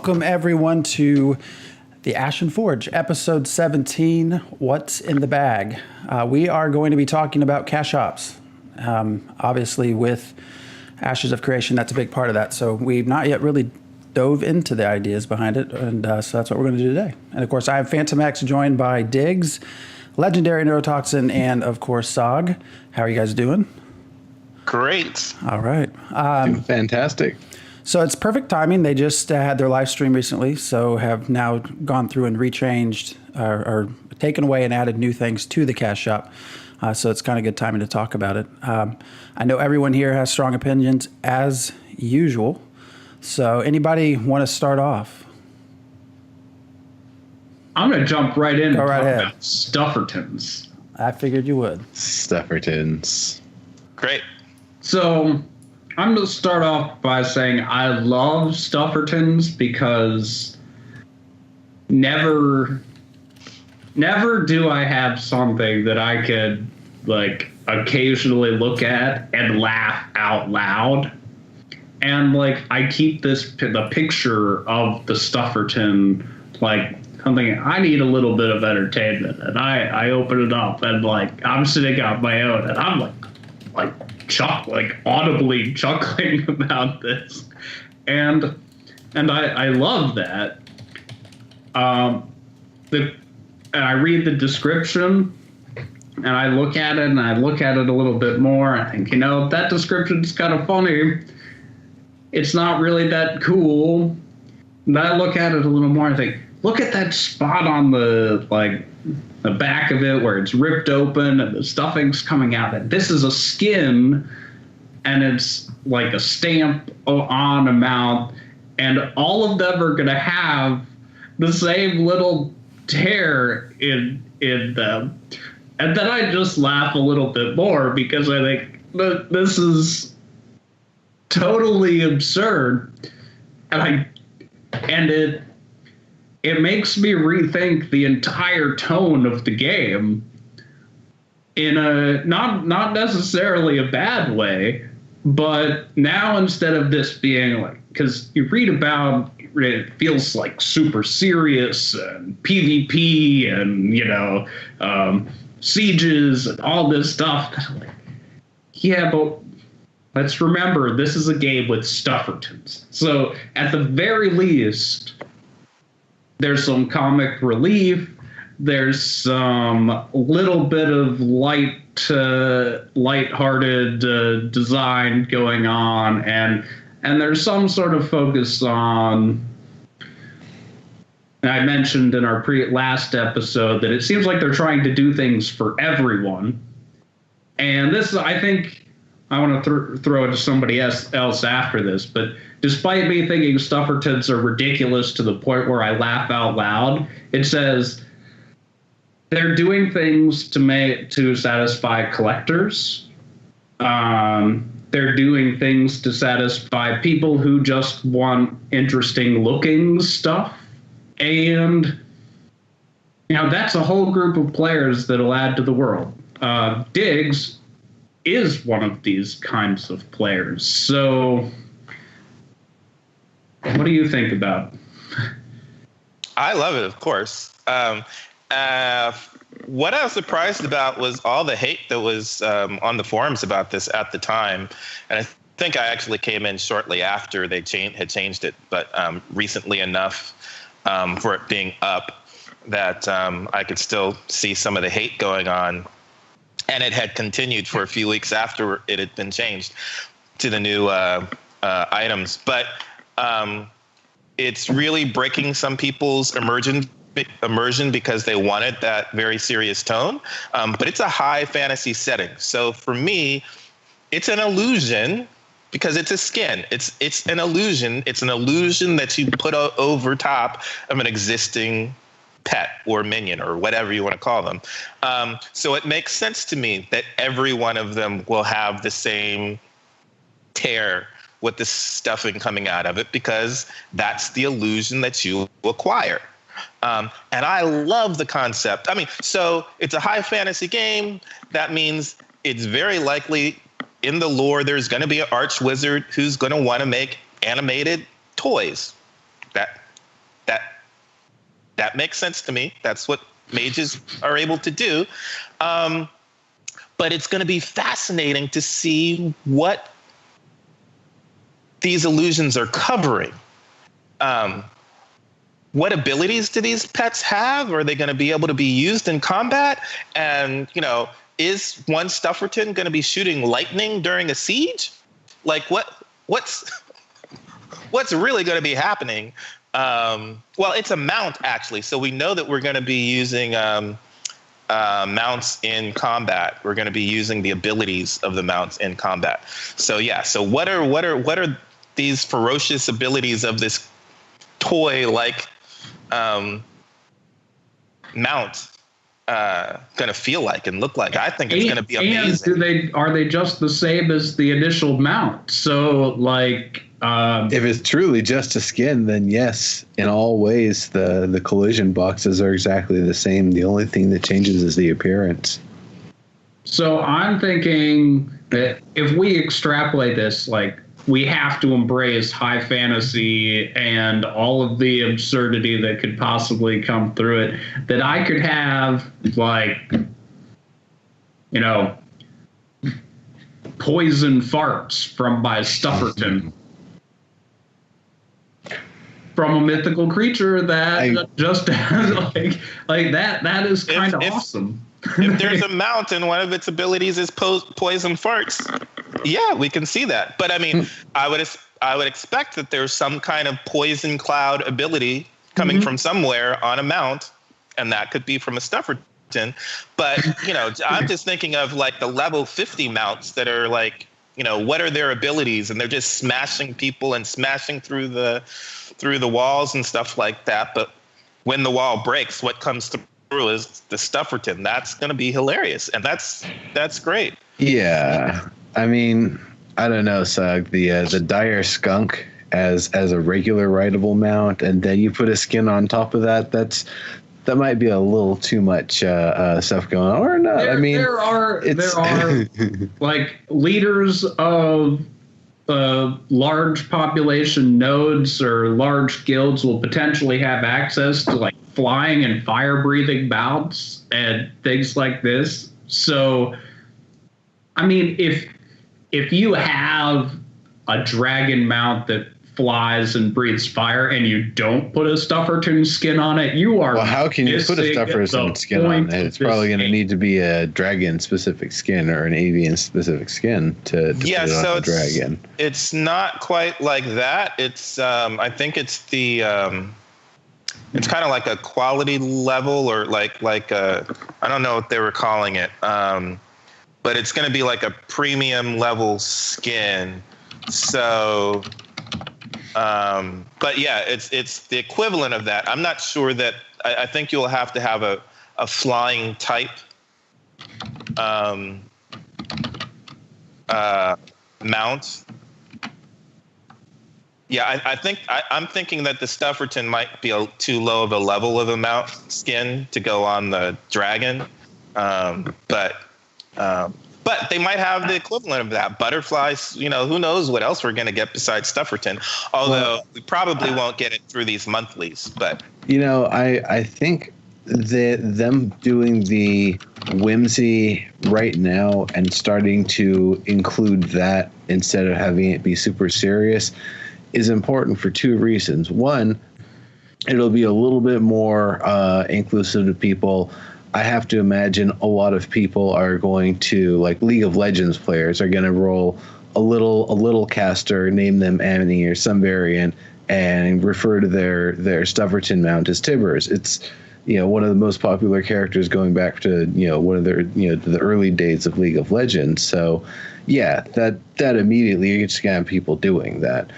Welcome, everyone, to the Ashen Forge, episode 17, What's in the Bag? We are going to be talking about cash ops. Obviously, with Ashes of Creation, that's a big part of that. So we've not yet really dove into the ideas behind it, and so that's what we're going to do today. And, of course, I have Phantom X joined by Diggs, Legendary Neurotoxin, and, of course, Sog. How are you guys doing? Great. All right. Fantastic. So it's perfect timing. They just had their live stream recently, so have now gone through and rechanged or taken away and added new things to the cash shop. So it's kind of good timing to talk about it. I know everyone here has strong opinions as usual. So anybody want to start off? I'm going to jump right in and Go right talk ahead. about Stuffertons. I figured you would. Stuffertons. Great. So I'm going to start off by saying I love Stuffertons because never do I have something that I could like occasionally look at and laugh out loud. And like I keep the picture of the Stufferton like something I need a little bit of entertainment, and I open it up and like I'm sitting on my own and I'm audibly chuckling about this, and I love that. And I read the description, and I look at it, a little bit more. I think, that description's kind of funny. It's not really that cool. And I look at it a little more. I think, look at that spot on the back of it where it's ripped open and the stuffing's coming out. And this is a skin, and it's like a stamp on a mouth, and all of them are gonna have the same little tear in them. And then I just laugh a little bit more because I think this is totally absurd, and it makes me rethink the entire tone of the game in a not necessarily a bad way, but now instead of this being like, because you read about it feels like super serious and PvP and sieges and all this stuff. Like, yeah, but let's remember this is a game with Stuffertons. So at the very least, there's some comic relief. There's some little bit of lighthearted design going on, and there's some sort of focus on. I mentioned in our last episode that it seems like they're trying to do things for everyone, and this, I think, I want to throw it to somebody else after this, but despite me thinking Stuffertons are ridiculous to the point where I laugh out loud, it says they're doing things to satisfy collectors. They're doing things to satisfy people who just want interesting looking stuff. And, that's a whole group of players that'll add to the world. Diggs is one of these kinds of players. So what do you think about it? I love it, of course. What I was surprised about was all the hate that was on the forums about this at the time. And I think I actually came in shortly after they had changed it, but recently enough for it being up that I could still see some of the hate going on. And it had continued for a few weeks after it had been changed to the new items. But it's really breaking some people's immersion because they wanted that very serious tone. But it's a high fantasy setting. So for me, it's an illusion because it's a skin. It's an illusion. It's an illusion that you put over top of an existing pet or minion or whatever you want to call them. So it makes sense to me that every one of them will have the same tear with the stuffing coming out of it because that's the illusion that you acquire. And I love the concept. I mean, so it's a high fantasy game. That means it's very likely in the lore there's going to be an arch wizard who's going to want to make animated toys. that makes sense to me. That's what mages are able to do. But it's going to be fascinating to see what these illusions are covering. What abilities do these pets have? Are they going to be able to be used in combat? And, is one Stufferton going to be shooting lightning during a siege? Like what's really going to be happening? Well, it's a mount actually. So we know that we're going to be using mounts in combat. We're going to be using the abilities of the mounts in combat. So yeah. So what are these ferocious abilities of this toy-like mount going to feel like and look like? I think it's going to be amazing. And are they just the same as the initial mount? So like, if it's truly just a skin, then yes, in all ways, the collision boxes are exactly the same. The only thing that changes is the appearance. So I'm thinking that if we extrapolate this, like, we have to embrace high fantasy and all of the absurdity that could possibly come through it, that I could have, like, poison farts from my Stufferton. From a mythical creature that just like that is kind of awesome. If there's a mount and one of its abilities is poison farts, yeah, we can see that. But I mean, I would expect that there's some kind of poison cloud ability coming from somewhere on a mount, and that could be from a Stufferton. But I'm just thinking of like the level 50 mounts that are like, what are their abilities? And they're just smashing people and smashing through the walls and stuff like that. But when the wall breaks, what comes through is the Stufferton. That's going to be hilarious, and that's great. Yeah, I mean, I don't know, Sug. The dire skunk as a regular rideable mount, and then you put a skin on top of that. That might be a little too much stuff going on, or not. There are like leaders of large population nodes or large guilds will potentially have access to like flying and fire breathing mounts and things like this. So, I mean, if you have a dragon mount that flies and breathes fire and you don't put a Stufferton skin on it, you are. Well, how can you put a Stufferton skin on it? It's probably going to need to be a dragon specific skin or an avian specific skin to put it on a dragon. It's not quite like that. It's I think it's the it's kind of like a quality level or like I don't know what they were calling it, but it's going to be like a premium level skin. So. But yeah, it's the equivalent of that. I'm not sure that I think you'll have to have a flying type mount. Yeah, I think I'm thinking that the Stufferton might be too low of a level of a mount skin to go on the dragon, but they might have the equivalent of that. Butterflies, who knows what else we're going to get besides Stufferton. Although we probably won't get it through these monthlies. But I think that them doing the whimsy right now and starting to include that instead of having it be super serious is important for two reasons. One, it'll be a little bit more inclusive to people. I have to imagine a lot of people are going to, like League of Legends players, are going to roll a little caster, name them Annie or some variant, and refer to their Stufferton mount as Tibbers. It's one of the most popular characters going back to one of their the early days of League of Legends. So yeah, that immediately you're just gonna have people doing that.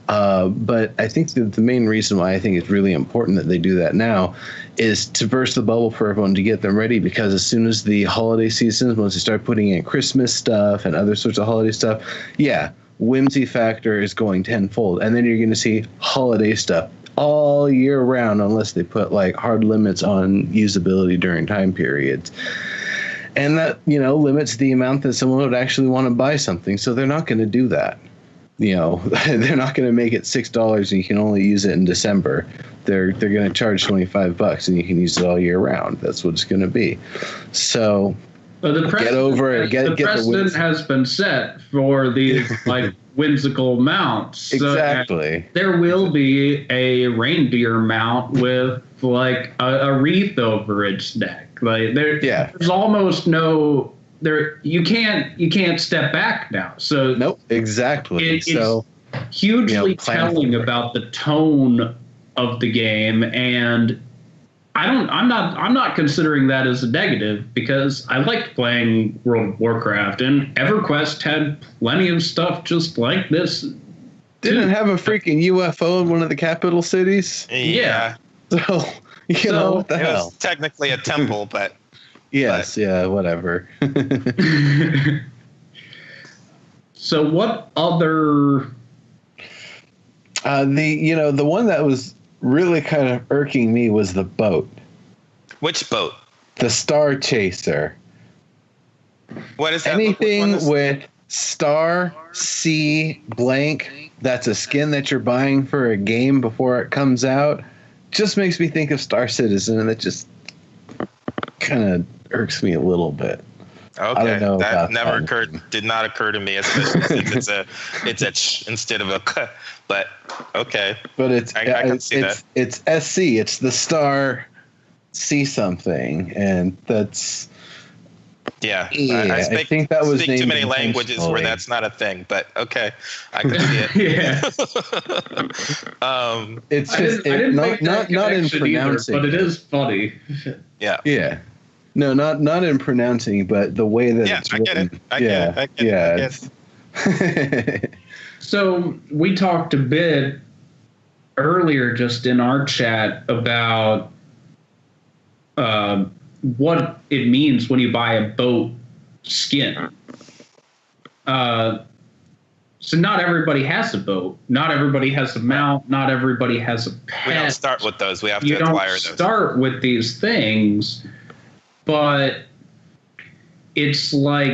But I think that the main reason why I think it's really important that they do that now is to burst the bubble for everyone, to get them ready, because as soon as the holiday seasons, once they start putting in Christmas stuff and other sorts of holiday stuff, yeah, whimsy factor is going tenfold. And then you're going to see holiday stuff all year round unless they put like hard limits on usability during time periods. And that, limits the amount that someone would actually want to buy something. So they're not going to do that. They're not going to make it $6 and you can only use it in December. they're going to charge $25 and you can use it all year round. That's what it's going to be. So get over it. The precedent has been set for these like whimsical mounts. Exactly. So there will be a reindeer mount with like a wreath over its neck. Like there's almost no there. You can't step back now. So nope. Exactly. It's hugely telling about the tone of the game, and I'm not considering that as a negative, because I liked playing World of Warcraft, and EverQuest had plenty of stuff just like this. Didn't have a freaking UFO in one of the capital cities? Yeah. So, you know, what the hell? It was technically a temple, but... Yes, yeah, whatever. So what other... the one that was really kind of irking me was the boat. Which boat? The Star Chaser. What is that? Anything with Star C blank that's a skin that you're buying for a game before it comes out just makes me think of Star Citizen, and that just kind of irks me a little bit. Okay, I don't know that did not occur to me, especially since it's a instead of a cut. But okay, but I can see that. It's SC. It's the Star C something, and that's yeah. I think that was speak too many languages where that's not a thing. But okay, I can see it. Yeah. It's I didn't make that not in pronouncing, either, but it is funny. Yeah. Yeah. No, not in pronouncing, but the way that it's written. I get it. So we talked a bit earlier just in our chat about what it means when you buy a boat skin. So not everybody has a boat. Not everybody has a mount. Not everybody has a pet. We don't start with those. We have to acquire those. You don't start with these things, but it's more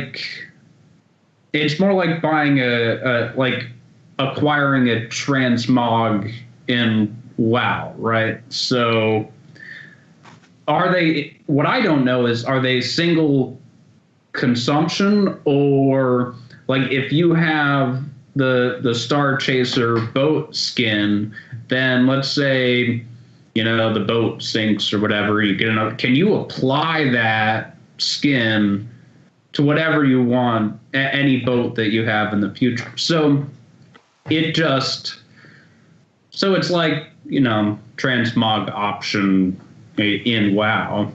like buying acquiring a transmog in WoW, right? So what I don't know is, are they single consumption, or like if you have the Star Chaser boat skin, then let's say, the boat sinks or whatever, you get another, can you apply that skin to whatever you want, any boat that you have in the future? So it's like, transmog option in WoW,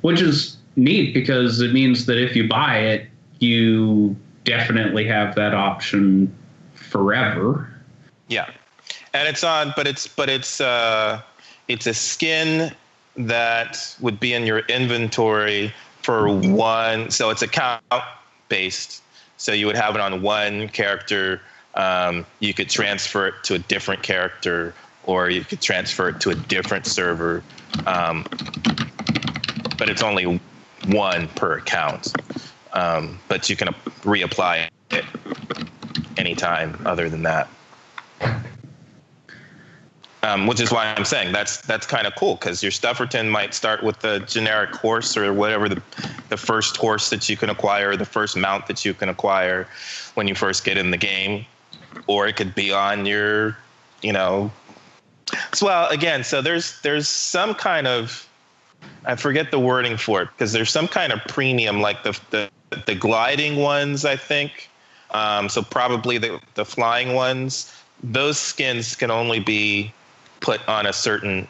which is neat because it means that if you buy it, you definitely have that option forever. Yeah. And it's a skin that would be in your inventory for one. So it's account based. So you would have it on one character. You could transfer it to a different character, or you could transfer it to a different server. But it's only one per account. But you can reapply it anytime other than that. Which is why I'm saying that's kind of cool, because your Stufferton might start with the generic horse or whatever, the first horse that you can acquire, the first mount that you can acquire when you first get in the game, or it could be on your, So there's some kind of, I forget the wording for it, because there's some kind of premium, like the gliding ones, I think. So probably the flying ones, those skins can only be put on a certain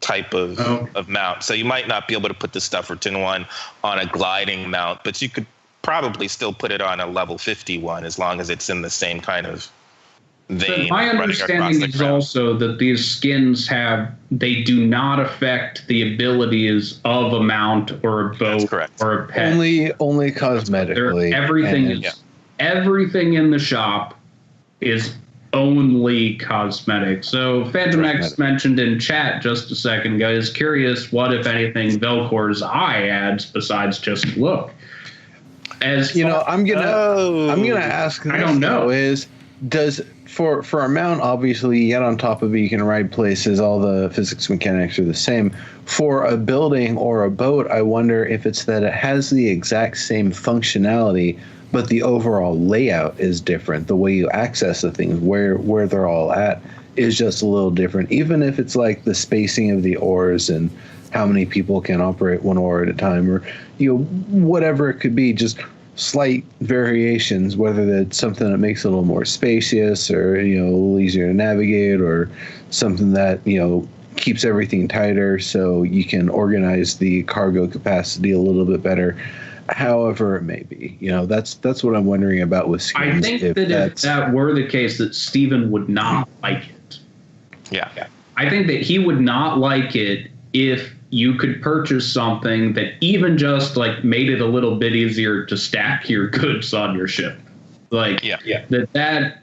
type of mount. So you might not be able to put the Stufferton one on a gliding mount, but you could probably still put it on a level 51 as long as it's in the same kind of vein. So my understanding is also that these skins they do not affect the abilities of a mount or a boat or a pet. Only cosmetically. Everything in the shop is only cosmetic. So Phantom X mentioned in chat just a second ago, is curious what, if anything, Velcor's eye adds besides just look. I'm gonna ask. I don't know. Does for a mount, obviously you get on top of it, you can ride places, all the physics mechanics are the same. For a building or a boat, I wonder if it's that it has the exact same functionality, but the overall layout is different. The way you access the things, where they're all at, is just a little different. Even if it's like the spacing of the oars and how many people can operate one oar at a time, or whatever it could be, just slight variations, whether that's something that makes it a little more spacious or a little easier to navigate, or something that keeps everything tighter so you can organize the cargo capacity a little bit better. However it may be, that's what I'm wondering about with skins. I think if that were the case, that Steven would not like it. Yeah. I think that he would not like it if you could purchase something that even just like made it a little bit easier to stack your goods on your ship. Like that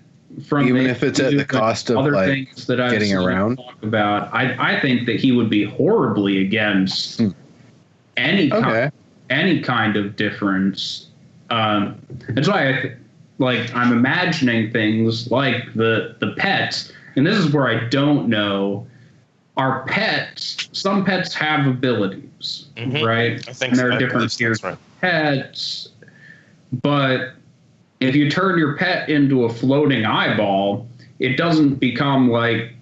from even if it's at the cost of other like things that I've getting around talk about. I think that he would be horribly against any kind of difference. That's why I'm imagining things like the pets, and this is where I don't know. Our pets, some pets have abilities, right? I think and there so. are different tiers of pets. But if you turn your pet into a floating eyeball, it doesn't become like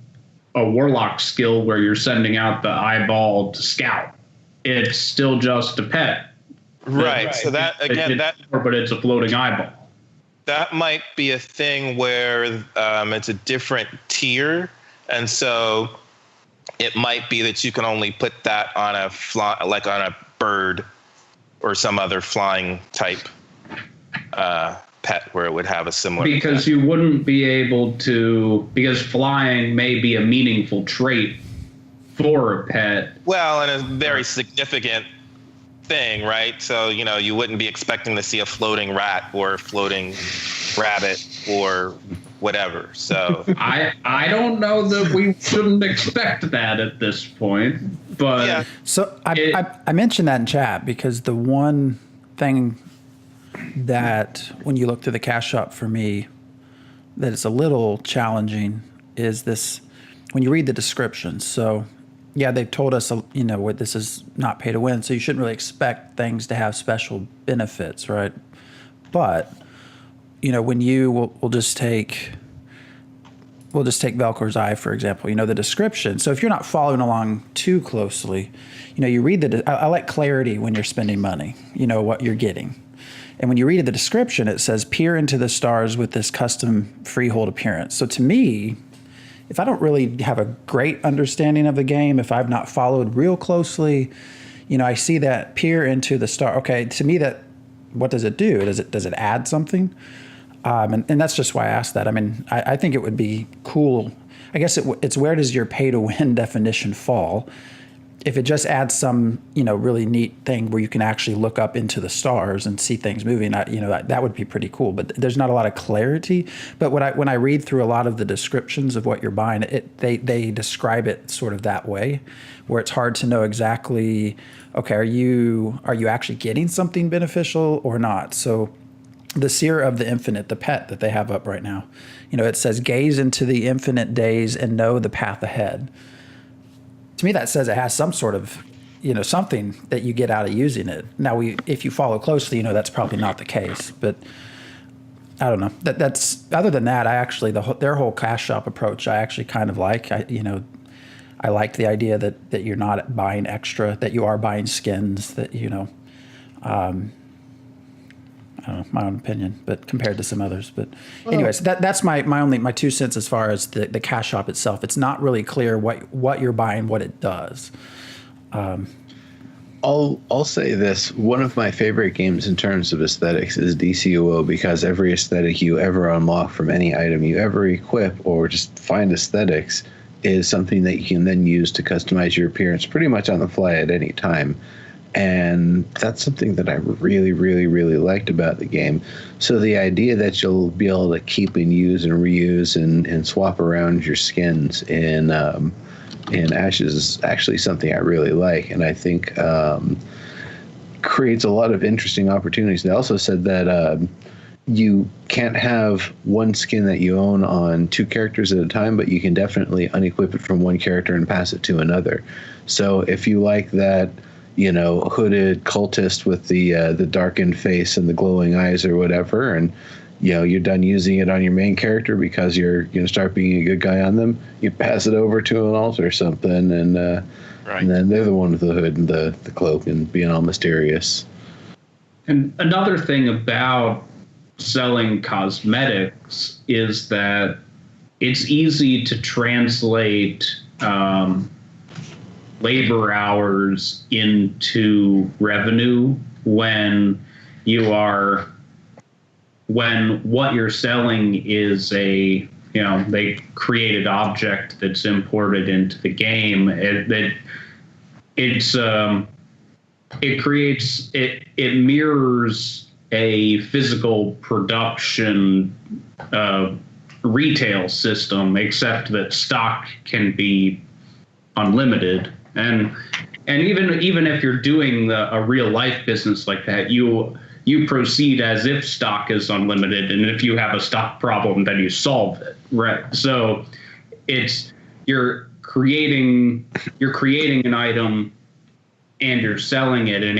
a warlock skill where you're sending out the eyeball to scout. It's still just a pet. Right. So that again, but it's a floating eyeball. That might be a thing where it's a different tier, and so it might be that you can only put that on on a bird or some other flying type pet where it would have a similar. Because you wouldn't be able to, because flying may be a meaningful trait for a pet. Well, and a very significant thing, right? So, you wouldn't be expecting to see a floating rat or a floating rabbit or whatever. So I don't know that we shouldn't expect that at this point, but yeah. So I mentioned that in chat because the one thing that when you look through the cash shop for me that is a little challenging is this when you read the descriptions. So yeah, they've told us what this is not pay to win, so you shouldn't really expect things to have special benefits, right? But when we'll just take Velcor's Eye, for example, the description. So if you're not following along too closely, you read I like clarity when you're spending money, what you're getting. And when you read the description, it says peer into the stars with this custom freehold appearance. So to me, if I don't really have a great understanding of the game, if I've not followed real closely, I see that peer into the star. Okay, to me, what does it do? Does it add something? And that's just why I asked that. I mean, I think it would be cool. I guess it's where does your pay to win definition fall? If it just adds some, really neat thing where you can actually look up into the stars and see things moving, that would be pretty cool. But there's not a lot of clarity. But when I read through a lot of the descriptions of what you're buying, they describe it sort of that way, where it's hard to know exactly, okay, are you actually getting something beneficial or not? So the Seer of the Infinite, the pet that they have up right now, it says gaze into the infinite days and know the path ahead. To me, that says it has some sort of, something that you get out of using it. Now, if you follow closely, that's probably not the case. But I don't know. That's other than that, I actually their whole cash shop approach I actually kind of like. I like the idea that you're not buying extra, that you are buying skins. That I don't know, my own opinion, but compared to some others. But anyways, that's my 2 cents as far as the cash shop itself. It's not really clear what you're buying, what it does. I'll say this. One of my favorite games in terms of aesthetics is DCUO, because every aesthetic you ever unlock from any item you ever equip or just find aesthetics is something that you can then use to customize your appearance pretty much on the fly at any time. And that's something that I really, really, really liked about the game. So the idea that you'll be able to keep and use and reuse and swap around your skins in Ashes is actually something I really like, and I think creates a lot of interesting opportunities. They also said that you can't have one skin that you own on two characters at a time, but you can definitely unequip it from one character and pass it to another. So if you like that, hooded cultist with the darkened face and the glowing eyes or whatever, and you're done using it on your main character because you're going to start being a good guy on them, you pass it over to an alt or something, and Right. and then they're the one with the hood and the cloak and being all mysterious. And another thing about selling cosmetics is that it's easy to translate labor hours into revenue when what you're selling is they created object that's imported into the game. It mirrors a physical production retail system, except that stock can be unlimited. And even if you're doing a real life business like that, you proceed as if stock is unlimited, and if you have a stock problem, then you solve it, right? So you're creating an item and you're selling it, and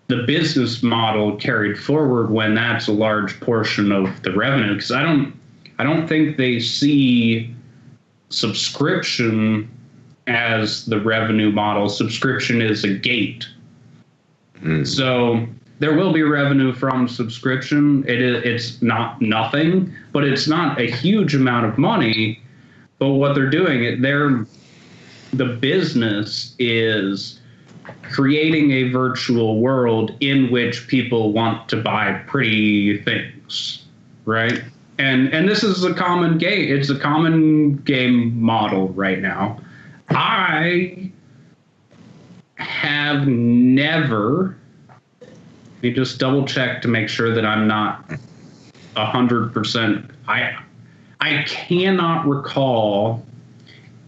the business model carried forward when that's a large portion of the revenue, because I don't think they see subscription as the revenue model. Subscription is a gate. So there will be revenue from subscription. It's not nothing, but it's not a huge amount of money. But what they're doing, the business is creating a virtual world in which people want to buy pretty things, right? And this is a common game. It's a common game model right now. I have never. Let me just double check to make sure that I'm not 100%. I cannot recall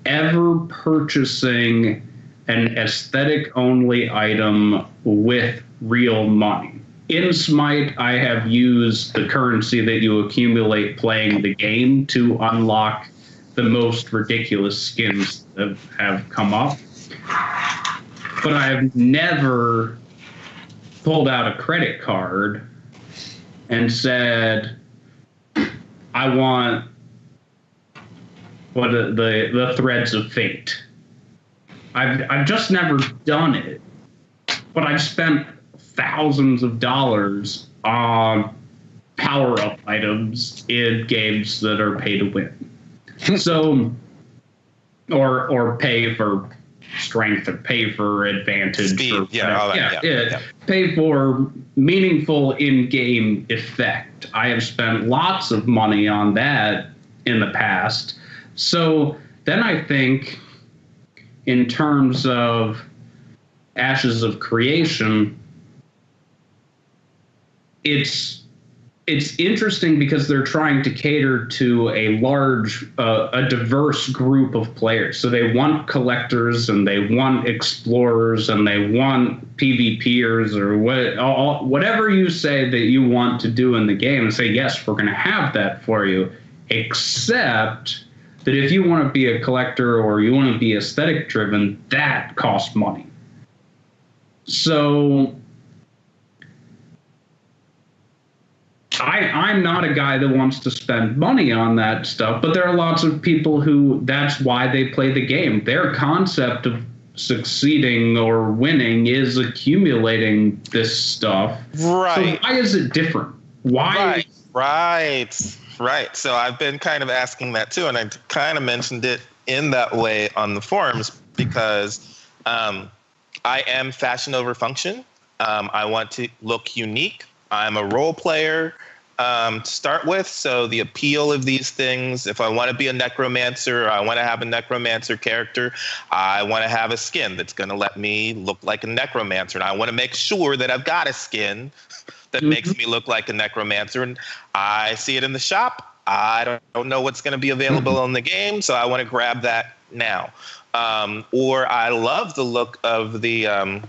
ever purchasing an aesthetic only item with real money. In Smite, I have used the currency that you accumulate playing the game to unlock the most ridiculous skins that have come up. But I have never pulled out a credit card and said, I want the Threads of Fate. I've just never done it, but I've spent thousands of dollars on power-up items in games that are pay to win. So, or pay for strength or pay for advantage. Speed, or all that. Pay for meaningful in-game effect. I have spent lots of money on that in the past. So then I think, in terms of Ashes of Creation, it's interesting because they're trying to cater to a large, a diverse group of players. So they want collectors, and they want explorers, and they want PvPers, or whatever you say that you want to do in the game, and say, yes, we're going to have that for you, except that if you want to be a collector or you want to be aesthetic driven, that costs money. So I'm not a guy that wants to spend money on that stuff, but there are lots of people who that's why they play the game. Their concept of succeeding or winning is accumulating this stuff. Right. So why is it different? Why? Right. So I've been kind of asking that too, and I kind of mentioned it in that way on the forums because I am fashion over function. I want to look unique. I'm a role player to start with, so the appeal of these things, if I want to be a necromancer, or I want to have a necromancer character, I want to have a skin that's going to let me look like a necromancer, and I want to make sure that I've got a skin that makes me look like a necromancer, and I see it in the shop. I don't know what's going to be available in the game, so I want to grab that now. Or I love the look of the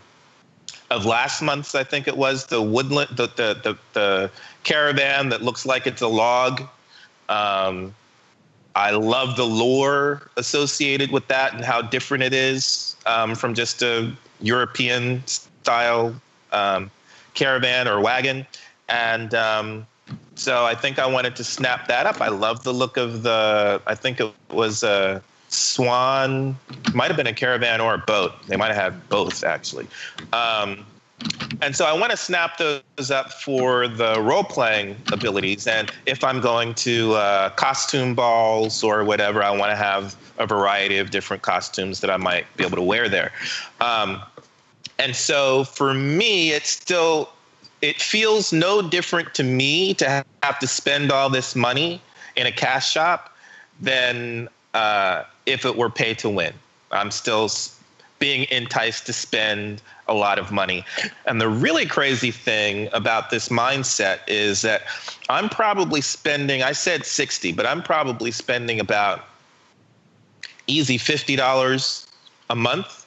of last month's, I think it was, the woodland, the caravan that looks like it's a log. I love the lore associated with that and how different it is from just a European style caravan or wagon. And so I think I wanted to snap that up. I love the look of I think it was a swan, might have been a caravan or a boat. They might have had both, actually. And so I want to snap those up for the role-playing abilities. And if I'm going to costume balls or whatever, I want to have a variety of different costumes that I might be able to wear there. And so for me, it feels no different to me to have to spend all this money in a cash shop than if it were pay to win. I'm still being enticed to spend a lot of money. And the really crazy thing about this mindset is that I'm probably spending, I said 60, but I'm probably spending about easy $50 a month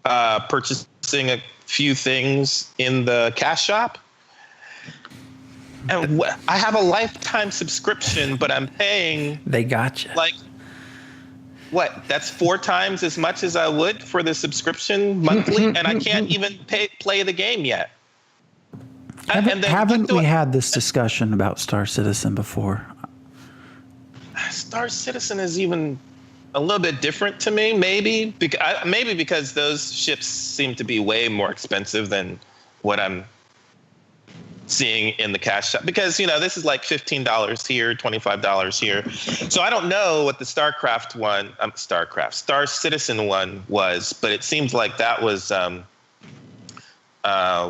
purchasing a few things in the cash shop. And I have a lifetime subscription, but I'm paying. They got you. Like, what? That's 4 times as much as I would for the subscription monthly, and I can't even play the game yet. Haven't we had this discussion about Star Citizen before? Star Citizen is even a little bit different to me, maybe because those ships seem to be way more expensive than what I'm seeing in the cash shop, because this is like $15 here, $25 here. So I don't know what the Star Citizen one was, but it seems like that was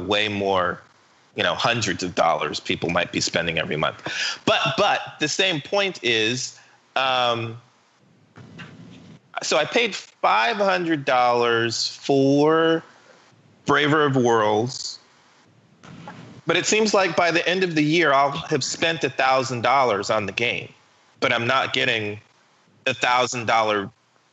way more, hundreds of dollars people might be spending every month. But the same point is, so I paid $500 for Braver of Worlds. But it seems like by the end of the year, I'll have spent $1,000 on the game, but I'm not getting $1,000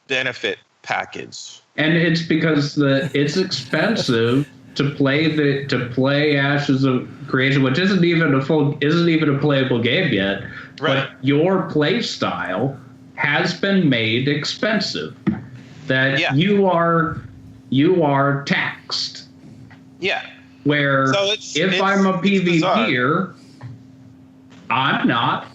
benefit package. And it's because it's expensive to play Ashes of Creation, which isn't even a playable game yet. Right. But your play style has been made expensive. That you are taxed. Yeah. Where if I'm a PvPer, I'm not.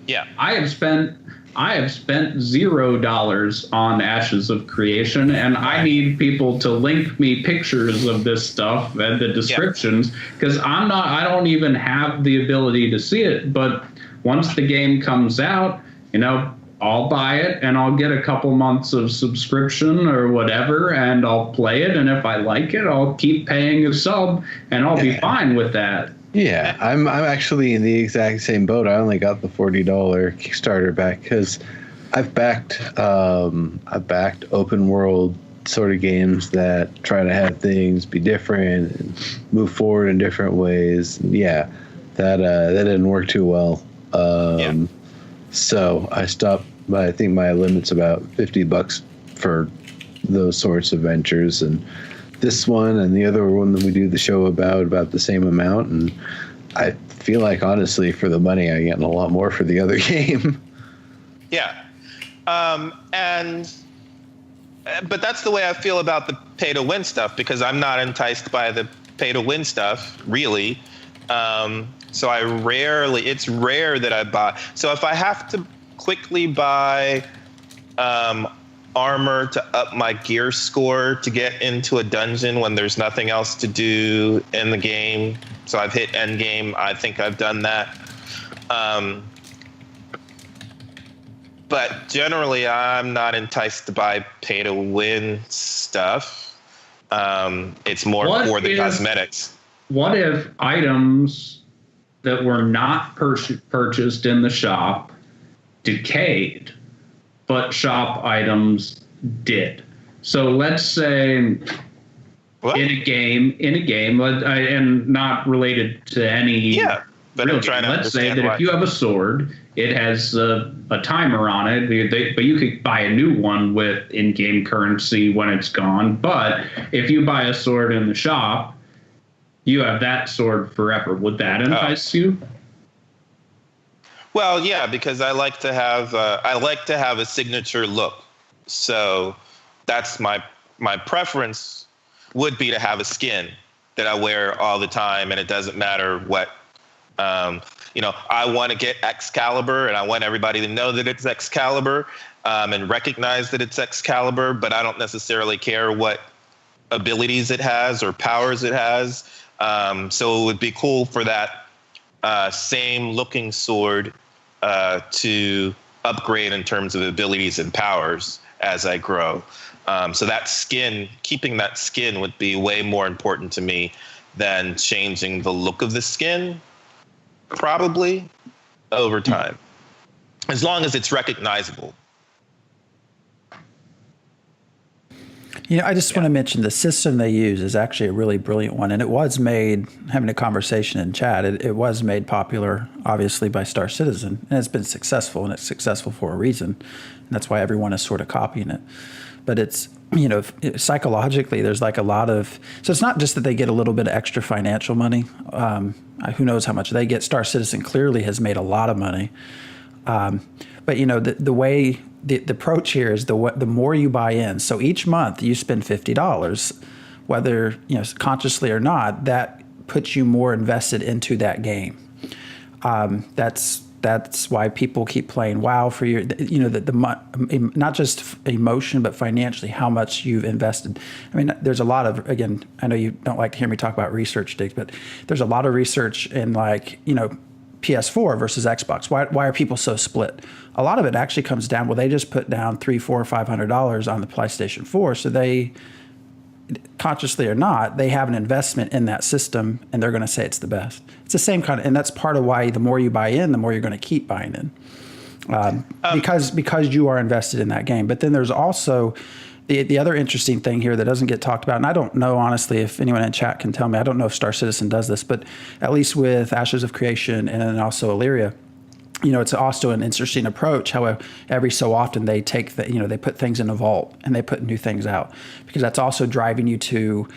Yeah. I have spent $0 on Ashes of Creation, and I need people to link me pictures of this stuff and the descriptions, because I don't even have the ability to see it. But once the game comes out, I'll buy it and I'll get a couple months of subscription or whatever, and I'll play it. And if I like it, I'll keep paying a sub, and I'll be fine with that. Yeah, I'm actually in the exact same boat. I only got the $40 Kickstarter back because I've backed open world sort of games that try to have things be different and move forward in different ways. Yeah, that didn't work too well. So I stopped. I think my limit's about $50 for those sorts of ventures, and this one and the other one that we do the show about the same amount. And I feel like, honestly, for the money, I'm getting a lot more for the other game. Yeah. But that's the way I feel about the pay to win stuff, because I'm not enticed by the pay to win stuff, really. So it's rare that I buy. So if I have to quickly buy armor to up my gear score to get into a dungeon when there's nothing else to do in the game, so I've hit end game, I think I've done that. But generally, I'm not enticed to buy pay to win stuff. It's more for the cosmetics. What if items that were not purchased in the shop decayed, but shop items did? So let's say in a game, and not related to any But real I'm trying game. to Let's say understand that why. if you have a sword, it has a timer on it, but you could buy a new one with in-game currency when it's gone. But if you buy a sword in the shop, you have that sword forever. Would that entice you? Well, yeah, because I like to have a signature look. So that's my preference would be to have a skin that I wear all the time, and it doesn't matter what. I want to get Excalibur, and I want everybody to know that it's Excalibur, and recognize that it's Excalibur. But I don't necessarily care what abilities it has or powers it has. So it would be cool for that same looking sword to upgrade in terms of abilities and powers as I grow. So that skin, keeping that skin would be way more important to me than changing the look of the skin, probably, over time. As long as it's recognizable. I just want to mention the system they use is actually a really brilliant one. And it was made, having a conversation in chat, it was made popular, obviously, by Star Citizen. And it's been successful, and it's successful for a reason. And that's why everyone is sort of copying it. But it's, psychologically, there's like a lot of, so it's not just that they get a little bit of extra financial money. Who knows how much they get. Star Citizen clearly has made a lot of money. But the way the approach here is the more you buy in. So each month you spend $50, whether consciously or not. That puts you more invested into that game. That's why people keep playing WoW for your. Not just emotion, but financially, how much you've invested. I mean, there's a lot of, again, I know you don't like to hear me talk about research, Diggs, but there's a lot of research in PS4 versus Xbox. Why are people so split? A lot of it actually comes down, they just put down $300, $400, $500 on the PlayStation 4, so they, consciously or not, they have an investment in that system, and they're going to say it's the best. It's the same kind of, and that's part of why the more you buy in, the more you're going to keep buying in, because you are invested in that game. But then there's also the other interesting thing here that doesn't get talked about, and I don't know, honestly, if anyone in chat can tell me. I don't know if Star Citizen does this, but at least with Ashes of Creation and then also Illyria, it's also an interesting approach. However, every so often they take they put things in a vault and they put new things out, because that's also driving you to,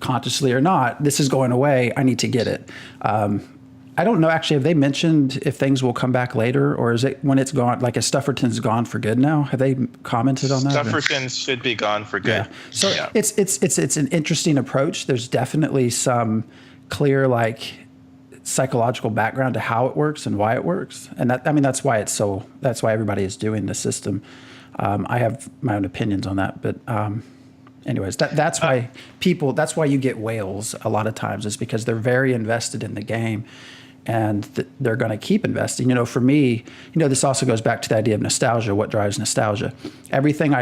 consciously or not, this is going away. I need to get it. I don't know, actually, have they mentioned if things will come back later, or is it when it's gone, like if Stufferton's gone for good now? Have they commented on that? Stufferton should be gone for good. Yeah. So yeah. It's an interesting approach. There's definitely some clear, psychological background to how it works and why it works. And that's why everybody is doing the system. I have my own opinions on that, but anyways, that's why that's why you get whales a lot of times, is because they're very invested in the game, and they're going to keep investing. For me, this also goes back to the idea of nostalgia. What drives nostalgia? Every game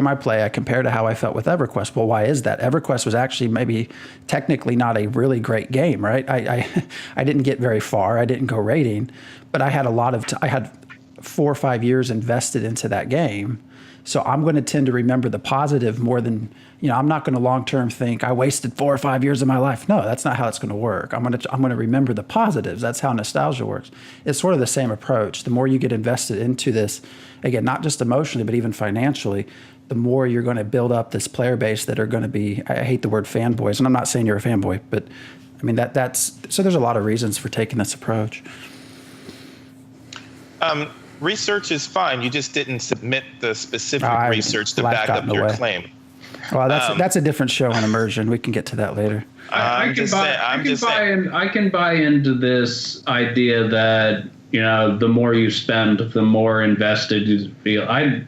I play, I compare to how I felt with EverQuest. Well, why is that? EverQuest was actually maybe technically not a really great game, right? I didn't get very far. I didn't go raiding, but I had I had 4 or 5 years invested into that game. So I'm going to tend to remember the positive more than, I'm not going to long-term think I wasted 4 or 5 years of my life. No, that's not how it's going to work. I'm going to remember the positives. That's how nostalgia works. It's sort of the same approach. The more you get invested into this, again, not just emotionally, but even financially, the more you're going to build up this player base that are going to be, I hate the word fanboys, and I'm not saying you're a fanboy, but I mean, so there's a lot of reasons for taking this approach. Research is fine. You just didn't submit the specific research to back up your claim. Well, that's a different show on immersion. We can get to that later. I can buy into this idea that the more you spend, the more invested you feel. I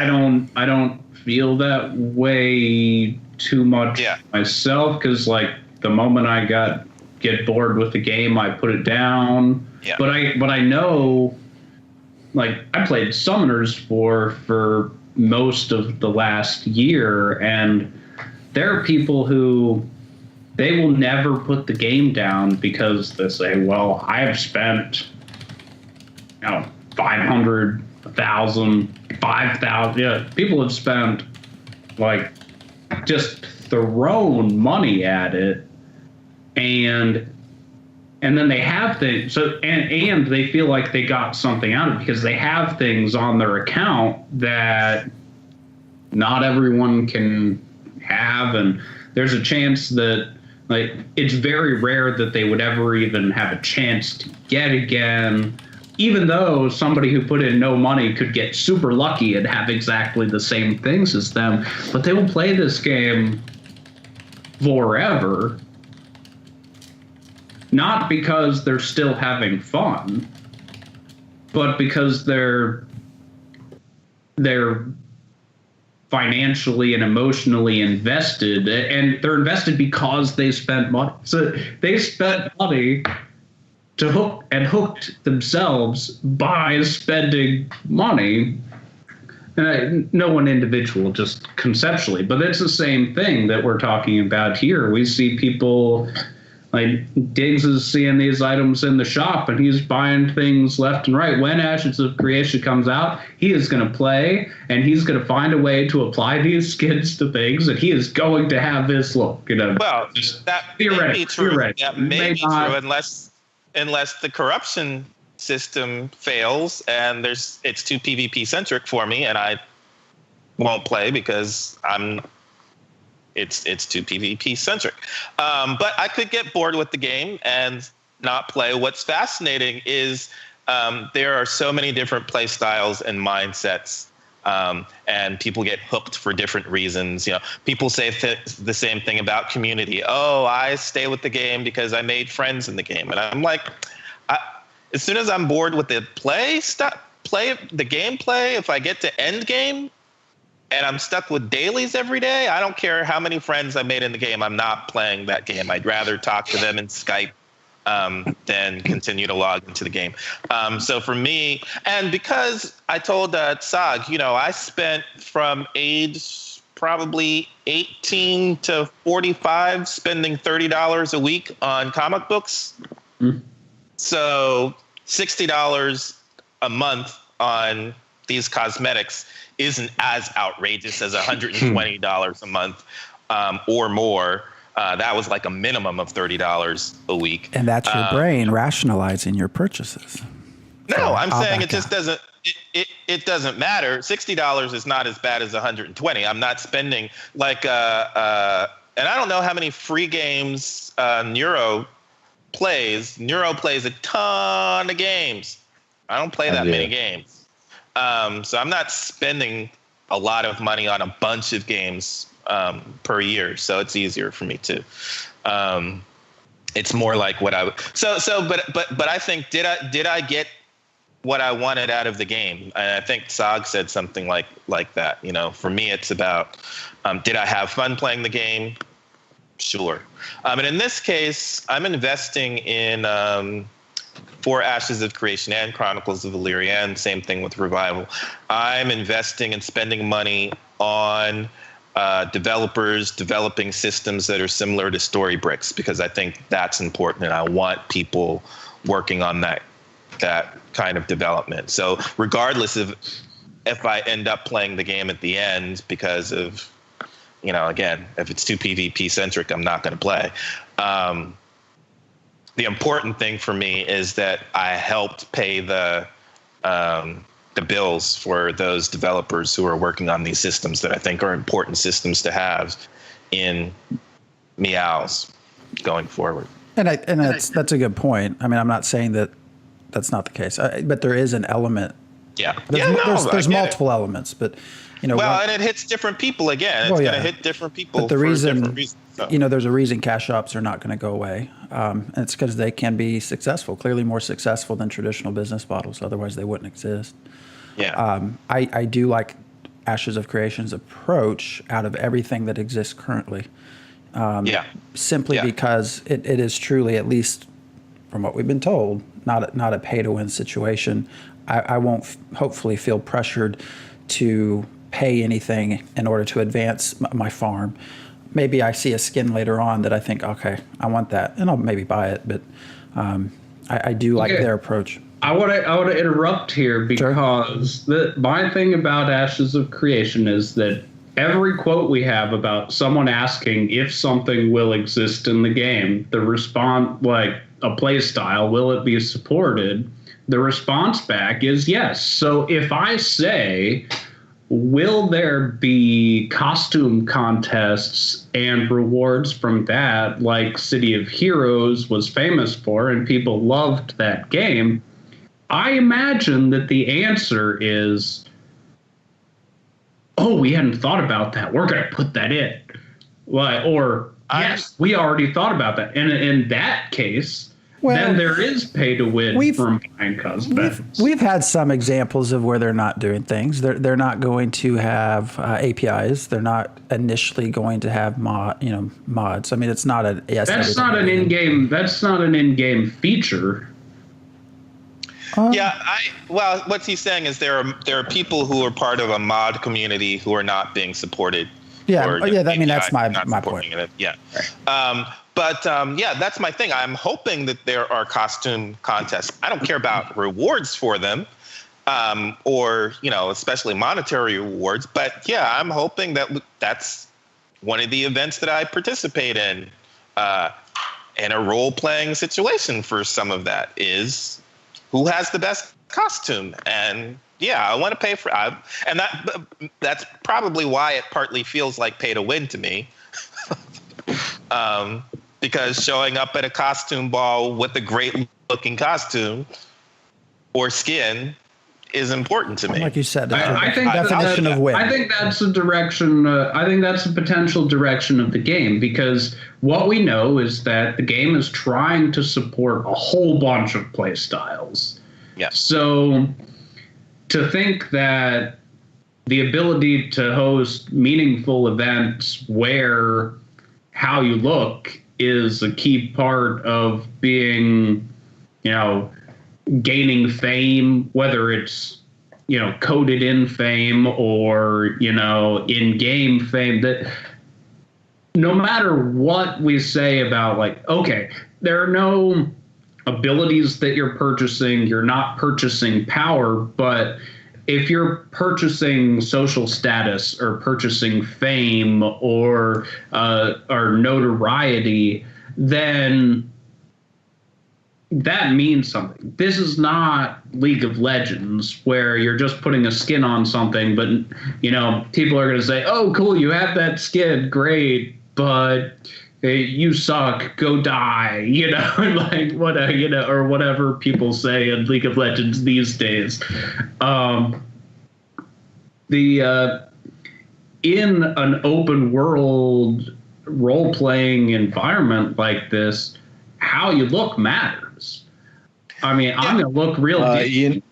don't feel that way too much myself, because the moment I get bored with the game, I put it down. Yeah. But I know, I played Summoners for most of the last year, and there are people who they will never put the game down because they say, well, I have spent 500, 1,000, 5,000. Yeah, people have spent just thrown money at it, and and then they have things. So and they feel like they got something out of it because they have things on their account that not everyone can have, and there's a chance that like it's very rare that they would ever even have a chance to get again, even though somebody who put in no money could get super lucky and have exactly the same things as them, but they will play this game forever, not because they're still having fun, but because they're financially and emotionally invested, and they're invested because they spent money. So they spent money to hooked themselves by spending money. And no one individual, just conceptually, but it's the same thing that we're talking about here. We see people like Diggs is seeing these items in the shop and he's buying things left and right. When Ashes of Creation comes out, he is going to play and he's going to find a way to apply these skins to things, and he is going to have this look. Well, that may be true. That may be true unless the corruption system fails and it's too PvP centric for me, and I won't play because it's too PvP centric. But I could get bored with the game and not play. What's fascinating is there are so many different play styles and mindsets, and people get hooked for different reasons. People say the same thing about community. Oh, I stay with the game because I made friends in the game, and I'm like, as soon as I'm bored with the the gameplay, if I get to end game and I'm stuck with dailies every day, I don't care how many friends I made in the game. I'm not playing that game. I'd rather talk to them in Skype than continue to log into the game. So for me, and because I told Sag, I spent from age probably 18 to 45 spending $30 a week on comic books. Mm. So $60 a month on these cosmetics isn't as outrageous as $120 a month or more. That was like a minimum of $30 a week. And that's your brain rationalizing your purchases. No, I'm saying it just doesn't. It doesn't matter. $60 is not as bad as $120. I'm not spending like and I don't know how many free games Neuro plays. Neuro plays a ton of games. I don't play that many games. So I'm not spending a lot of money on a bunch of games per year. So it's easier for me too. It's more like what I but I think did I get what I wanted out of the game? And I think Sag said something like that. For me, it's about did I have fun playing the game? Sure. And in this case, I'm investing in for Ashes of Creation and Chronicles of Valyria, and same thing with Revival. I'm investing and spending money on developers developing systems that are similar to Storybricks, because I think that's important, and I want people working on that kind of development. So regardless of if I end up playing the game at the end because of, again, if it's too PvP centric, I'm not going to play. The important thing for me is that I helped pay the bills for those developers who are working on these systems that I think are important systems to have in Meows going forward. And that's a good point. I mean, I'm not saying that that's not the case, but there is an element. Yeah. There's multiple elements, but and it hits different people again. It's going to hit different people. But the reason, there's a reason cash shops are not going to go away. And it's because they can be successful, clearly more successful than traditional business models. Otherwise, they wouldn't exist. Yeah. I do like Ashes of Creation's approach out of everything that exists currently. Simply because it is truly, at least from what we've been told, not a pay-to-win situation. I won't hopefully feel pressured to pay anything in order to advance my farm. Maybe I see a skin later on that I think, okay, I want that, and I'll maybe buy it. But I do like their approach. I want to interrupt here because my thing about Ashes of Creation is that every quote we have about someone asking if something will exist in the game, the response, like a play style? Will it be supported? The response back is yes. So if I say, will there be costume contests and rewards from that, like City of Heroes was famous for and people loved that game? I imagine that the answer is, oh, we hadn't thought about that. We're going to put that in. Or, yes, we already thought about that. And in that case, then there is pay to win from buying cosmetics. We've had some examples of where they're not doing things. They're not going to have APIs. They're not initially going to have mods. I mean, it's not a yes. That's not an in-game. That's not an in-game feature. What he's saying is there are people who are part of a mod community who are not being supported. Yeah, that's my point. Yeah. That's my thing. I'm hoping that there are costume contests. I don't care about rewards for them, or especially monetary rewards. But yeah, I'm hoping that that's one of the events that I participate in a role-playing situation. For some of that is who has the best costume, and I want to pay for. And that's probably why it partly feels like pay to win to me. Because showing up at a costume ball with a great looking costume or skin is important to me. Like you said, I think definition of win. I think that's a direction. I think that's a potential direction of the game, because what we know is that the game is trying to support a whole bunch of play styles. Yeah. So to think that the ability to host meaningful events where how you look is a key part of being, gaining fame, whether it's, coded in fame or, in-game fame, that no matter what we say about, okay, there are no abilities that you're purchasing, you're not purchasing power, but if you're purchasing social status or purchasing fame or notoriety, then that means something. This is not League of Legends where you're just putting a skin on something, but people are going to say, "Oh, cool, you have that skin, great, but you suck, go die," or whatever people say in League of Legends these days. In an open world role-playing environment like this, how you look matters. I mean, I'm going to look real deep.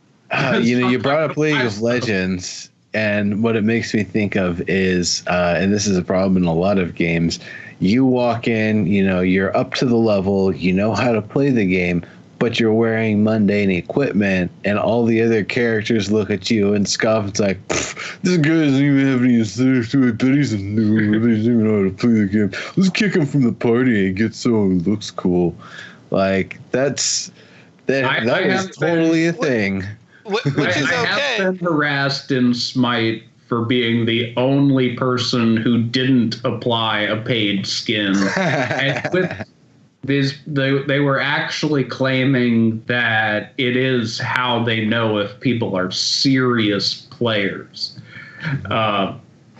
You brought up League of Legends, and what it makes me think of is, and this is a problem in a lot of games, you walk in, you're up to the level, you know how to play the game, but you're wearing mundane equipment, and all the other characters look at you and scoff. It's like, this guy doesn't even have any aesthetics to it, but he's a noob. He doesn't even know how to play the game. Let's kick him from the party and get someone who looks cool. Like, that was totally a thing. Which is okay. I have been harassed in Smite for being the only person who didn't apply a paid skin. And with they were actually claiming that it is how they know if people are serious players.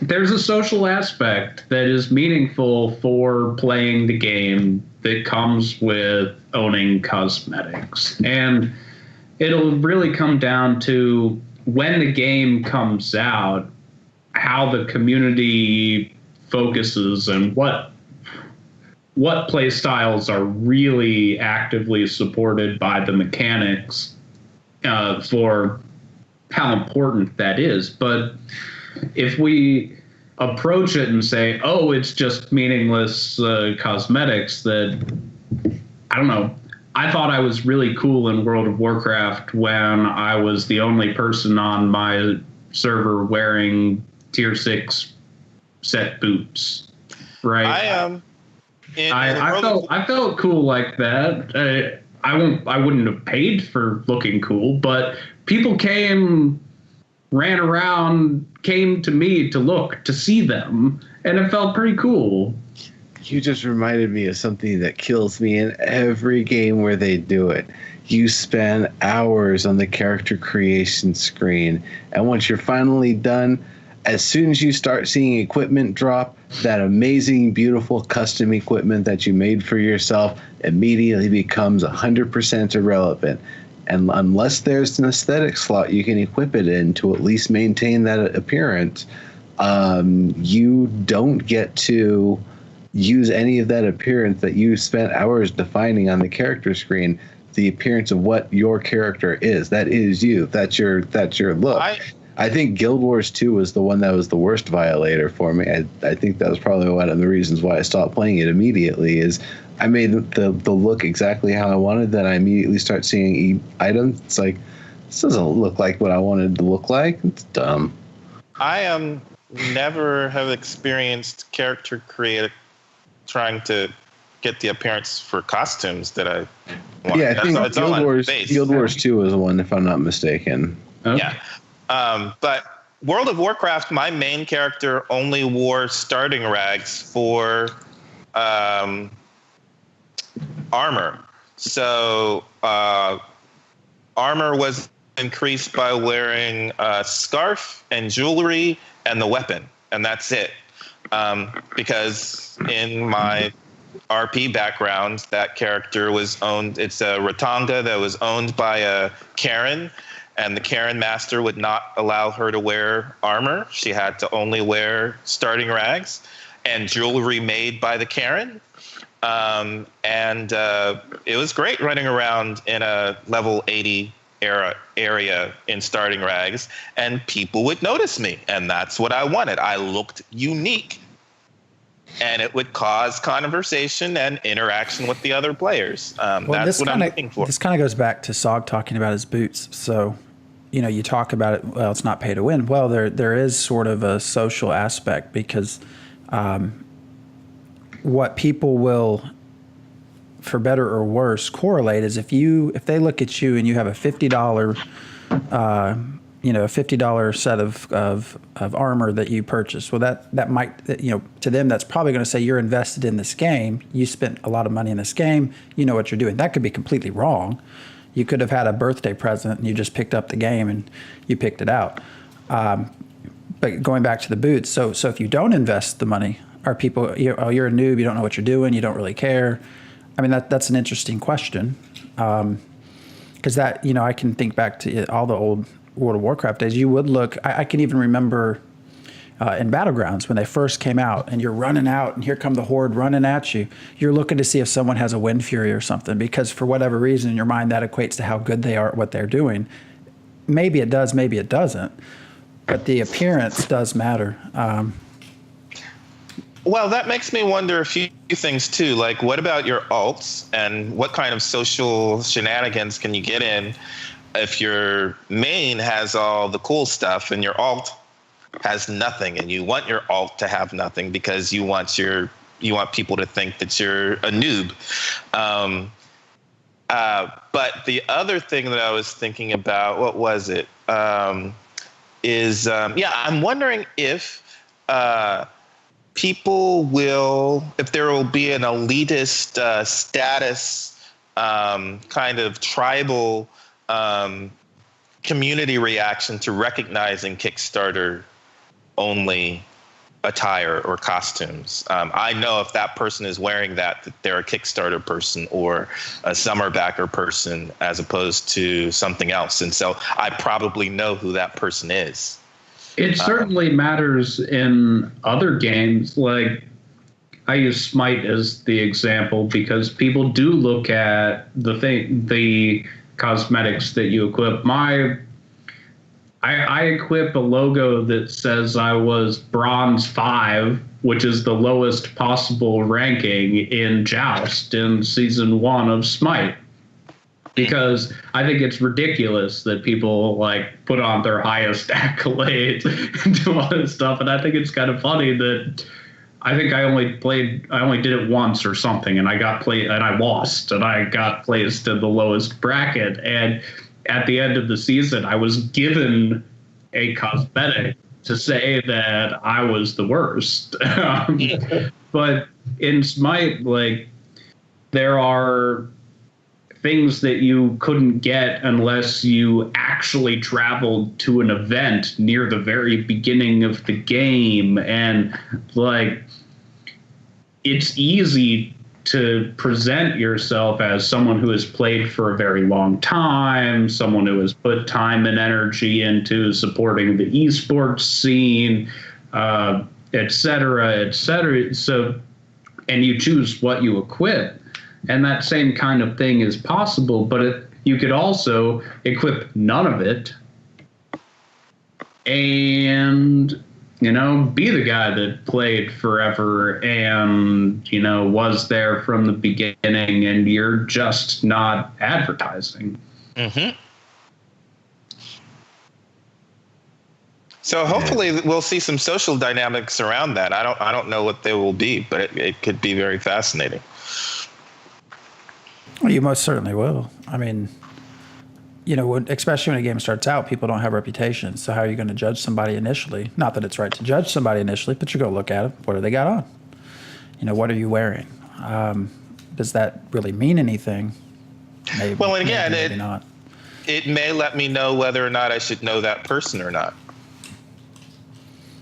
There's a social aspect that is meaningful for playing the game that comes with owning cosmetics. And it'll really come down to when the game comes out, how the community focuses and what play styles are really actively supported by the mechanics for how important that is. But if we approach it and say, oh, it's just meaningless cosmetics, that, I don't know. I thought I was really cool in World of Warcraft when I was the only person on my server wearing tier 6 set boots, right? I felt cool like that. I wouldn't have paid for looking cool, but people ran around, came to me to see them, and it felt pretty cool. You just reminded me of something that kills me in every game where they do it. You spend hours on the character creation screen, and once you're finally done, as soon as you start seeing equipment drop, that amazing, beautiful custom equipment that you made for yourself immediately becomes 100% irrelevant. And unless there's an aesthetic slot you can equip it in to at least maintain that appearance, you don't get to use any of that appearance that you spent hours defining on the character screen. The appearance of what your character is. That is you. That's your look. I think Guild Wars 2 was the one that was the worst violator for me. I think that was probably one of the reasons why I stopped playing it immediately. Is I made the look exactly how I wanted. Then I immediately start seeing items. It's like, this doesn't look like what I wanted it to look like. It's dumb. I never have experienced character creator trying to get the appearance for costumes that I want. Yeah, I think Guild Wars 2 was the one, if I'm not mistaken. Okay. Yeah. But World of Warcraft, my main character only wore starting rags for armor. So armor was increased by wearing a scarf and jewelry and the weapon, and that's it. Because in my RP background, that character was owned. It's a Ratanga that was owned by a Karen, and the Karen master would not allow her to wear armor. She had to only wear starting rags and jewelry made by the Karen. And it was great running around in a level 80 area in starting rags, and people would notice me, and that's what I wanted. I looked unique, and it would cause conversation and interaction with the other players. That's what I'm looking for. This kind of goes back to Sog talking about his boots. So, you talk about it, well, it's not pay to win. Well, there is sort of a social aspect, because what people will, for better or worse, correlate is if they look at you and you have a $50 set of armor that you purchased. Well, that might, to them, that's probably going to say you're invested in this game. You spent a lot of money in this game. You know what you're doing. That could be completely wrong. You could have had a birthday present and you just picked up the game and you picked it out. But going back to the boots, so if you don't invest the money, are people, you're a noob, you don't know what you're doing, you don't really care. I mean, that's an interesting question. Because that, I can think back to all the old World of Warcraft days. You would look, I can even remember in Battlegrounds when they first came out and you're running out and here come the horde running at you. You're looking to see if someone has a Wind Fury or something, because for whatever reason in your mind that equates to how good they are at what they're doing. Maybe it does, maybe it doesn't. But the appearance does matter. Well, that makes me wonder a few things too. Like, what about your alts, and what kind of social shenanigans can you get in if your main has all the cool stuff and your alt has nothing, and you want your alt to have nothing because you want people to think that you're a noob. But the other thing that I was thinking about, what was it? I'm wondering if if there will be an elitist status kind of tribal community reaction to recognizing Kickstarter only attire or costumes. I know if that person is wearing that they're a Kickstarter person or a Summerbacker person as opposed to something else. And so I probably know who that person is. It certainly matters in other games. Like, I use Smite as the example because people do look at the cosmetics that you equip. I equip a logo that says I was Bronze 5, which is the lowest possible ranking in Joust in Season 1 of Smite. Because I think it's ridiculous that people put on their highest accolades and do all this stuff. And I think it's kind of funny that I think I only did it once or something, and I lost, and I got placed in the lowest bracket. And at the end of the season, I was given a cosmetic to say that I was the worst. But in my, like, there are things that you couldn't get unless you actually traveled to an event near the very beginning of the game. And, like, it's easy to present yourself as someone who has played for a very long time, someone who has put time and energy into supporting the esports scene, et cetera, et cetera. So, and you choose what you equip. And that same kind of thing is possible, but you could also equip none of it and, you know, be the guy that played forever and, you know, was there from the beginning, and you're just not advertising. Mm-hmm. So hopefully we'll see some social dynamics around that. I don't know what they will be, but it could be very fascinating. Well, you most certainly will. I mean, you know, especially when a game starts out, people don't have reputations. So how are you going to judge somebody initially? Not that it's right to judge somebody initially, but you go look at them. What do they got on? You know, what are you wearing? Does that really mean anything? Maybe. Well, and again, maybe not. It may let me know whether or not I should know that person or not.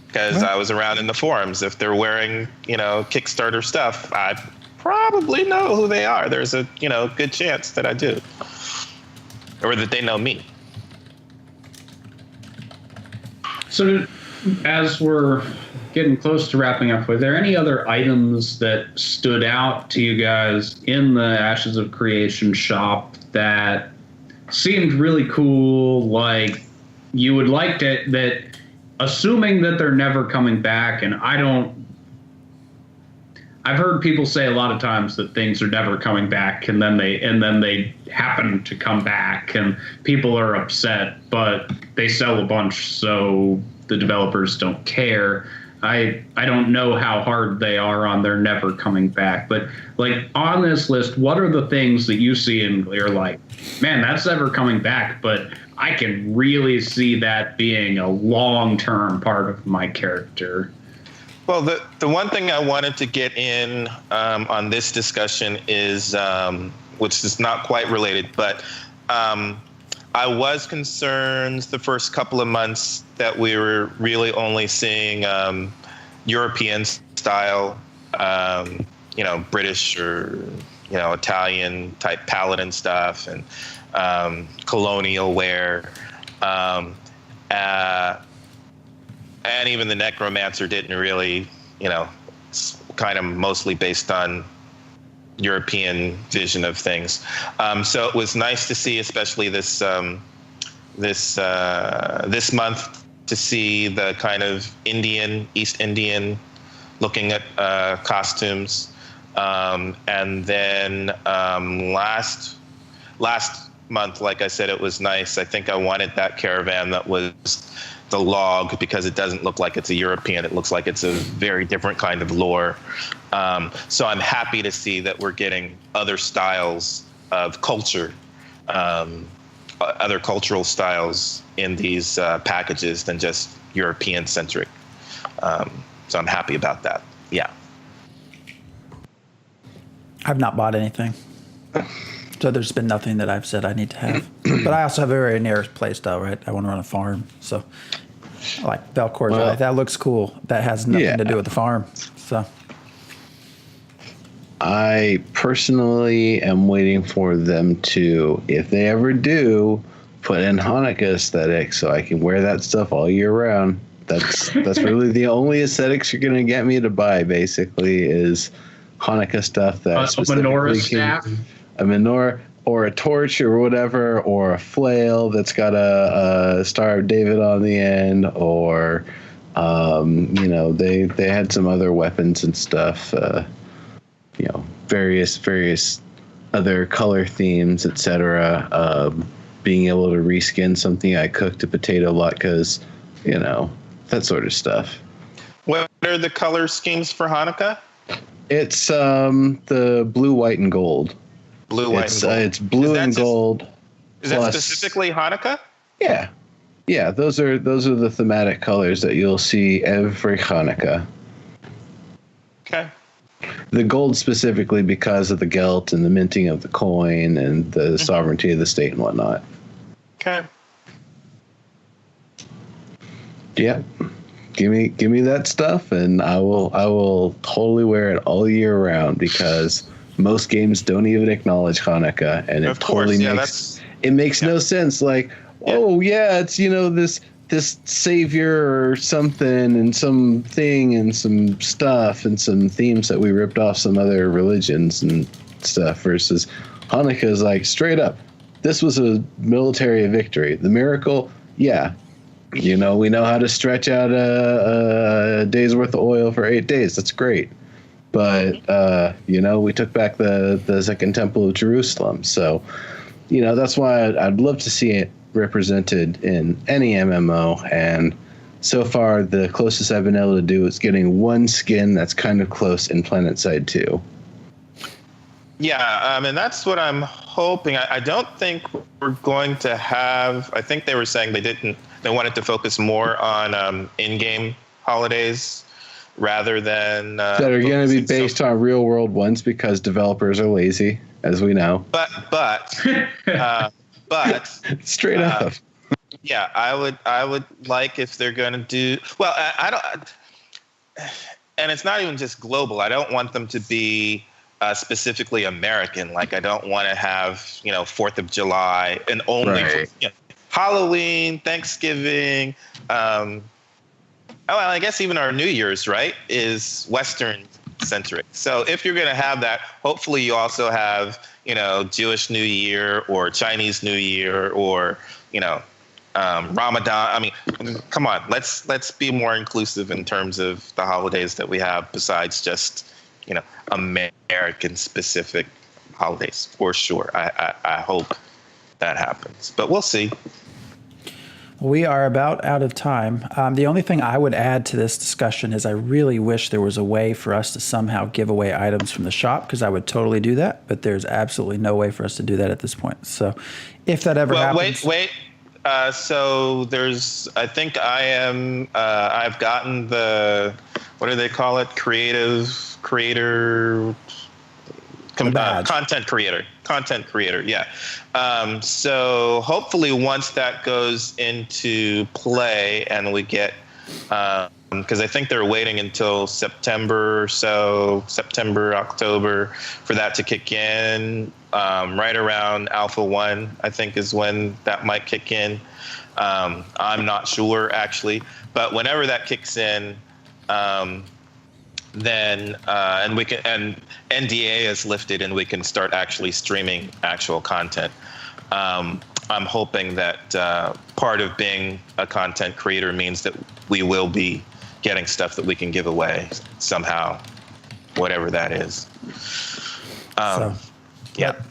Because I was around in the forums. If they're wearing, you know, Kickstarter stuff, I probably know who they are. There's a, you know, good chance that I do. Or that they know me. So as we're getting close to wrapping up, were there any other items that stood out to you guys in the Ashes of Creation shop that seemed really cool, like you would like to, that, assuming that they're never coming back, and I've heard people say a lot of times that things are never coming back, and then they happen to come back, and people are upset, but they sell a bunch, so the developers don't care. I don't know how hard they are on their never coming back, but like on this list, what are the things that you see and you're like, man, that's never coming back, but I can really see that being a long-term part of my character? Well, the one thing I wanted to get in on this discussion is, which is not quite related, but I was concerned the first couple of months that we were really only seeing European style, you know, British or, you know, Italian type paladin stuff and colonial wear. And even the Necromancer didn't really, you know, it's kind of mostly based on European vision of things. So it was nice to see, especially this month, to see the kind of East Indian looking at costumes. And then last month, like I said, it was nice. I think I wanted that caravan that was the log, because it doesn't look like it's a European. It looks like it's a very different kind of lore. So I'm happy to see that we're getting other styles of culture, other cultural styles in these packages than just European centric. So I'm happy about that. Yeah. I've not bought anything. So there's been nothing that I've said I need to have. But I also have a very narrow play style, right? I want to run a farm. So I like Velcor's, well, that looks cool. That has nothing to do with the farm. So I personally am waiting for them to, if they ever do, put in Hanukkah aesthetic so I can wear that stuff all year round. That's really the only aesthetics you're going to get me to buy, basically, is Hanukkah stuff. That's a menorah staff. A menorah or a torch or whatever, or a flail that's got a Star of David on the end, or you know, they had some other weapons and stuff, you know, various other color themes, etc. Being able to reskin something I cooked, a potato latkes, you know, that sort of stuff. What are the color schemes for Hanukkah? It's the blue, white, and gold. Blue, white, and gold. It's blue and gold. Is that specifically Hanukkah? Yeah, yeah. Those are the thematic colors that you'll see every Hanukkah. Okay. The gold specifically because of the gelt and the minting of the coin and the sovereignty of the state and whatnot. Okay. Yeah. Give me that stuff and I will totally wear it all year round because most games don't even acknowledge Hanukkah and it totally makes no sense. Like, oh yeah, it's this savior or something and some thing and some stuff and some themes that we ripped off some other religions and stuff versus Hanukkah is like straight up. This was a military victory. The miracle, yeah. We know how to stretch out a day's worth of oil for 8 days. That's great. But, we took back the Second Temple of Jerusalem. So, that's why I'd love to see it represented in any MMO. And so far, the closest I've been able to do is getting one skin that's kind of close in PlanetSide 2. Yeah, and that's what I'm hoping. I don't think we're going to have. I think they were saying they wanted to focus more on in-game holidays rather than that are going to be based on real-world ones because developers are lazy, as we know. But straight up. Yeah, I would like if they're going to do well. I don't, and it's not even just global. I don't want them to be. Specifically American, like I don't want to have 4th of July and only Halloween, Thanksgiving. I guess even our New Year's, right, is Western centric. So if you're going to have that, hopefully you also have Jewish New Year or Chinese New Year or Ramadan. I mean, come on, let's be more inclusive in terms of the holidays that we have besides just American specific holidays for sure. I hope that happens, but we'll see. We are about out of time. The only thing I would add to this discussion is I really wish there was a way for us to somehow give away items from the shop because I would totally do that, but there's absolutely no way for us to do that at this point. So if that ever happens... Wait. So there's, I think I've gotten the, what do they call it? Content creator. Yeah. So hopefully once that goes into play and we get, because I think they're waiting until September, October for that to kick in. Right around Alpha 1, I think is when that might kick in. I'm not sure actually, but whenever that kicks in, then and we can, and NDA is lifted and we can start actually streaming actual content. I'm hoping that part of being a content creator means that we will be getting stuff that we can give away somehow, whatever that is. Yeah.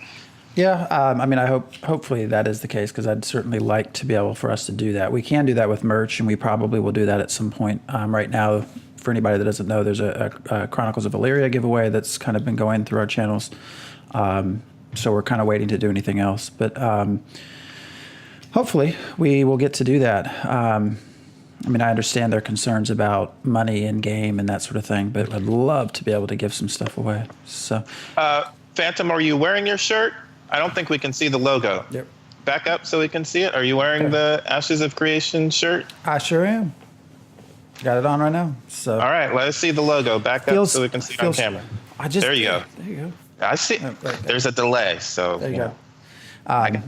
Yeah, I mean, hopefully that is the case because I'd certainly like to be able for us to do that. We can do that with merch, and we probably will do that at some point. Right now, for anybody that doesn't know, there's a Chronicles of Valyria giveaway that's kind of been going through our channels. So we're kind of waiting to do anything else. But hopefully we will get to do that. I mean, I understand their concerns about money in game and that sort of thing, but I'd love to be able to give some stuff away. So, Phantom, are you wearing your shirt? I don't think we can see the logo. Yep. Back up so we can see it. Are you wearing the Ashes of Creation shirt? I sure am. Got it on right now. So. All right, let us see the logo. Back up so we can see it on camera. There you go. There you go. I see. Right there. There's a delay, so. There you go.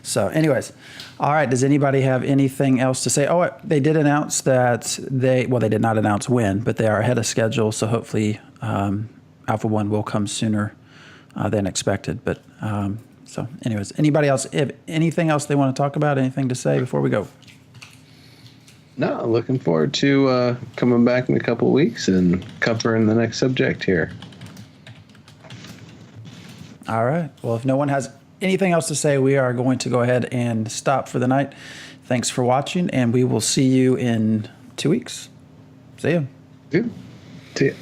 So, anyways, all right. Does anybody have anything else to say? Oh, they did announce that they did not announce when, but they are ahead of schedule. So hopefully, Alpha 1 will come sooner than expected. But so, anyways, anybody else? If anything else they want to talk about? Anything to say before we go? No, looking forward to coming back in a couple of weeks and covering the next subject here. All right. Well, if no one has anything else to say, we are going to go ahead and stop for the night. Thanks for watching, and we will see you in 2 weeks. See you. Good. See ya.